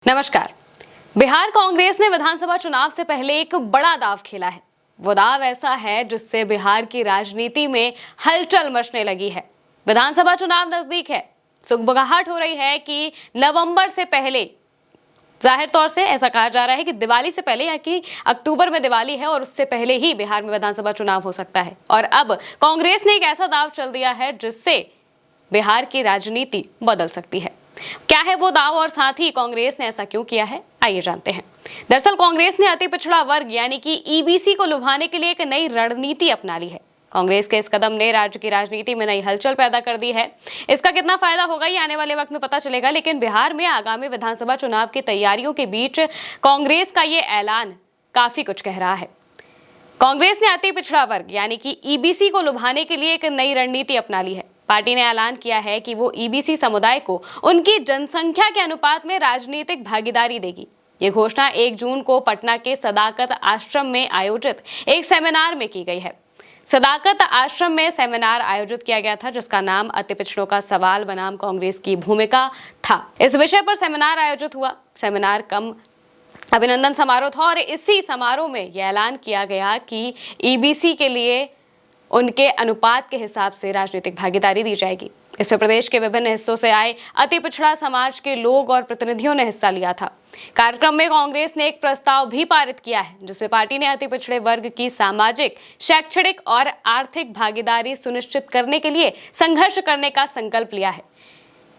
नमस्कार। बिहार कांग्रेस ने विधानसभा चुनाव से पहले एक बड़ा दांव खेला है। वो दांव ऐसा है जिससे बिहार की राजनीति में हलचल मचने लगी है। विधानसभा चुनाव नजदीक है। सुगबुगाहट हो रही है कि नवंबर से पहले, जाहिर तौर से ऐसा कहा जा रहा है कि दिवाली से पहले, या कि अक्टूबर में दिवाली है और उससे पहले ही बिहार में विधानसभा चुनाव हो सकता है। और अब कांग्रेस ने एक ऐसा दांव चल दिया है जिससे बिहार की राजनीति बदल सकती है। क्या है वो दाव और साथ ही कांग्रेस ने ऐसा क्यों किया है, आइए जानते हैं। दरअसल कांग्रेस ने अति पिछड़ा वर्ग यानी कि ईबीसी को लुभाने के लिए एक नई रणनीति अपना ली है। कांग्रेस के इस कदम ने राज्य की राजनीति में नई हलचल पैदा कर दी है। इसका कितना फायदा होगा ये आने वाले वक्त में पता चलेगा, लेकिन बिहार में आगामी विधानसभा चुनाव की तैयारियों के बीच कांग्रेस का ये ऐलान काफी कुछ कह रहा है। कांग्रेस ने अति पिछड़ा वर्ग यानी कि ईबीसी को लुभाने के लिए एक नई रणनीति अपना ली है। पार्टी ने ऐलान किया है कि वो ईबीसी समुदाय को उनकी जनसंख्या के अनुपात में राजनीतिक भागीदारी देगी। ये घोषणा 1 जून को पटना के सदाकत आश्रम में आयोजित एक सेमिनार में की गई है। सदाकत आश्रम में सेमिनार आयोजित किया गया था जिसका नाम अति पिछड़ों का सवाल बनाम कांग्रेस की भूमिका था। इस विषय पर सेमिनार आयोजित हुआ। सेमिनार कम अभिनंदन समारोह था और इसी समारोह में यह ऐलान किया गया कि ईबीसी के लिए उनके अनुपात के हिसाब से राजनीतिक भागीदारी दी जाएगी। इसमें प्रदेश के विभिन्न हिस्सों से आए अति पिछड़ा समाज के लोग और प्रतिनिधियों ने हिस्सा लिया था। कार्यक्रम में कांग्रेस ने एक प्रस्ताव भी पारित किया है जिसमें पार्टी ने अति पिछड़े वर्ग की सामाजिक, शैक्षणिक और आर्थिक भागीदारी सुनिश्चित करने के लिए संघर्ष करने का संकल्प लिया है।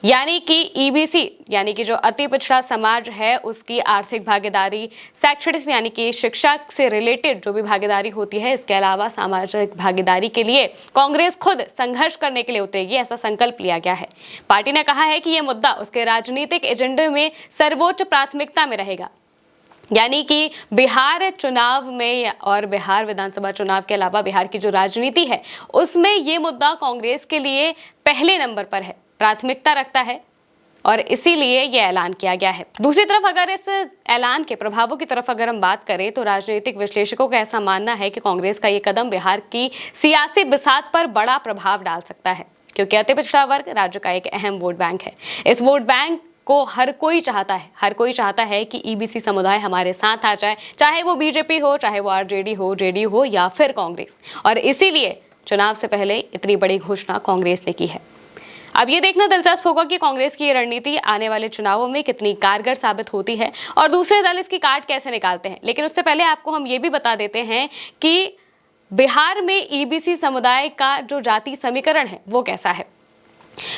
यानी कि ईबीसी यानी कि जो अति पिछड़ा समाज है उसकी आर्थिक भागीदारी, शैक्षणिक यानी कि शिक्षा से रिलेटेड जो भी भागीदारी होती है, इसके अलावा सामाजिक भागीदारी के लिए कांग्रेस खुद संघर्ष करने के लिए उतरेगी, ऐसा संकल्प लिया गया है। पार्टी ने कहा है कि यह मुद्दा उसके राजनीतिक एजेंडे में सर्वोच्च प्राथमिकता में रहेगा। यानी कि बिहार चुनाव में और बिहार विधानसभा चुनाव के अलावा बिहार की जो राजनीति है उसमें ये मुद्दा कांग्रेस के लिए पहले नंबर पर है, प्राथमिकता रखता है और इसीलिए यह ऐलान किया गया है। दूसरी तरफ अगर इस ऐलान के प्रभावों की तरफ अगर हम बात करें तो राजनीतिक विश्लेषकों का ऐसा मानना है कि कांग्रेस का ये कदम बिहार की सियासी बिसात पर बड़ा प्रभाव डाल सकता है, क्योंकि अति पिछड़ा वर्ग राज्य का एक अहम वोट बैंक है। इस वोट बैंक को हर कोई चाहता है कि ईबीसी समुदाय हमारे साथ आ जाए, चाहे वो बीजेपी हो, चाहे वो आरजेडी हो, जेडीयू हो या फिर कांग्रेस। और इसीलिए चुनाव से पहले इतनी बड़ी घोषणा कांग्रेस ने की है। अब ये देखना दिलचस्प होगा कि कांग्रेस की ये रणनीति आने वाले चुनावों में कितनी कारगर साबित होती है और दूसरे दल इसकी काट कैसे निकालते हैं। लेकिन उससे पहले आपको हम ये भी बता देते हैं कि बिहार में ईबीसी समुदाय का जो जाति समीकरण है वो कैसा है।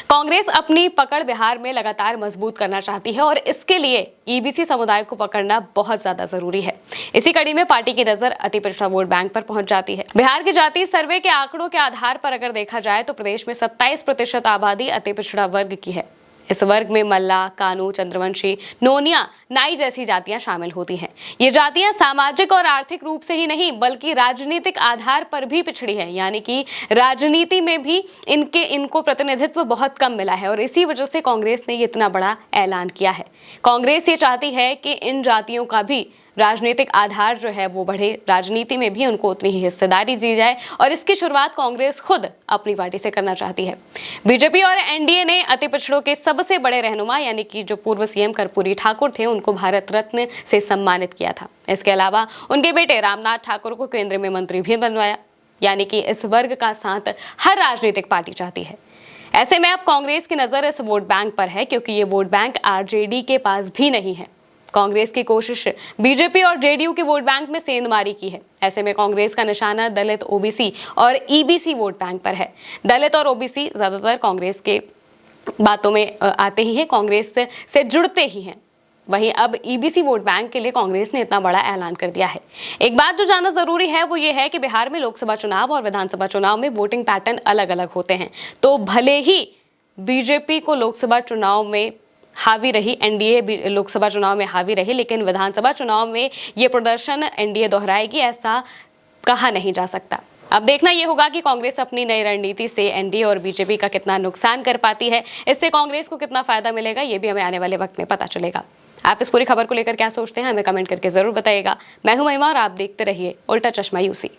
कांग्रेस अपनी पकड़ बिहार में लगातार मजबूत करना चाहती है और इसके लिए ईबीसी समुदाय को पकड़ना बहुत ज्यादा जरूरी है। इसी कड़ी में पार्टी की नजर अति पिछड़ा वोट बैंक पर पहुंच जाती है। बिहार के जातीय सर्वे के आंकड़ों के आधार पर अगर देखा जाए तो प्रदेश में 27% आबादी अति पिछड़ा वर्ग की है। इस वर्ग में मल्ला, कानू, चंद्रवंशी, नोनिया, नाई जैसी जातियां शामिल होती हैं। ये जातियां सामाजिक और आर्थिक रूप से ही नहीं बल्कि राजनीतिक आधार पर भी पिछड़ी है, यानी कि राजनीति में भी इनको प्रतिनिधित्व बहुत कम मिला है और इसी वजह से कांग्रेस ने ये इतना बड़ा ऐलान किया है। कांग्रेस ये चाहती है कि इन जातियों का भी राजनीतिक आधार जो है वो बढ़े, राजनीति में भी उनको उतनी ही हिस्सेदारी दी जाए और इसकी शुरुआत कांग्रेस खुद अपनी पार्टी से करना चाहती है। बीजेपी और एनडीए ने अति पिछड़ों के सबसे बड़े रहनुमा यानी कि जो पूर्व सीएम कर्पूरी ठाकुर थे उनको भारत रत्न से सम्मानित किया था। इसके अलावा उनके बेटे रामनाथ ठाकुर को केंद्र में मंत्री भी बनवाया। यानी कि इस वर्ग का साथ हर राजनीतिक पार्टी चाहती है। ऐसे में अब कांग्रेस की नजर इस वोट बैंक पर है, क्योंकि ये वोट बैंक आरजेडी के पास भी नहीं है। कांग्रेस की कोशिश बीजेपी और जेडीयू के वोट बैंक में सेंधमारी की है। ऐसे में कांग्रेस का निशाना दलित, ओबीसी और ईबीसी वोट बैंक पर है। दलित और ओबीसी ज्यादातर कांग्रेस के बातों में आते ही हैं, कांग्रेस से जुड़ते ही हैं। वहीं अब ईबीसी वोट बैंक के लिए कांग्रेस ने इतना बड़ा ऐलान कर दिया है। एक बात जो जानना जरूरी है वो ये है कि बिहार में लोकसभा चुनाव और विधानसभा चुनाव में वोटिंग पैटर्न अलग अलग होते हैं। तो भले ही बीजेपी को लोकसभा चुनाव में हावी रही, एनडीए लोकसभा चुनाव में हावी रही, लेकिन विधानसभा चुनाव में ये प्रदर्शन एनडीए दोहराएगी ऐसा कहा नहीं जा सकता। अब देखना यह होगा कि कांग्रेस अपनी नई रणनीति से एनडीए और बीजेपी का कितना नुकसान कर पाती है। इससे कांग्रेस को कितना फायदा मिलेगा ये भी हमें आने वाले वक्त में पता चलेगा। आप इस पूरी खबर को लेकर क्या सोचते हैं हमें कमेंट करके जरूर बताइएगा। मैं हूं महिमा और आप देखते रहिए उल्टा चश्मा यूसी।